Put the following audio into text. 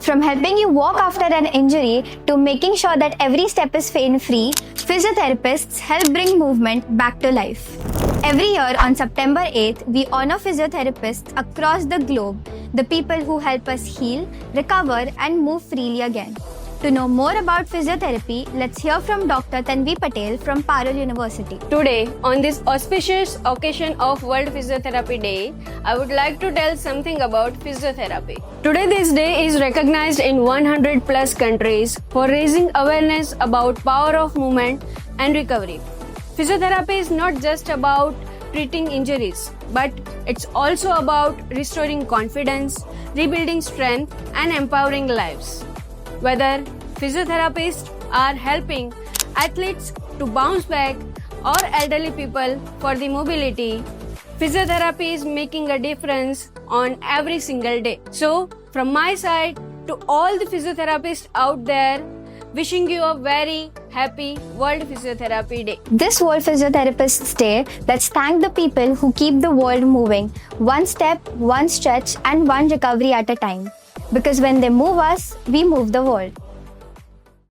From helping you walk after an injury to making sure that every step is pain-free, physiotherapists help bring movement back to life. Every year on September 8th, we honor physiotherapists across the globe, the people who help us heal, recover, and move freely again. To know more about physiotherapy, let's hear from Dr. Tanvi Patel from Parul University. Today, on this auspicious occasion of World Physiotherapy Day, I would like to tell something about physiotherapy. Today, this day is recognized in 100 plus countries for raising awareness about power of movement and recovery. Physiotherapy is not just about treating injuries, but it's also about restoring confidence, rebuilding strength, and empowering lives. Whether physiotherapists are helping athletes to bounce back or elderly people for the mobility, physiotherapy is making a difference on every single day. So, from my side to all the physiotherapists out there, wishing you a very happy World Physiotherapy Day. This World Physiotherapists Day, let's thank the people who keep the world moving, one step, one stretch, and one recovery at a time. Because when they move us, we move the world.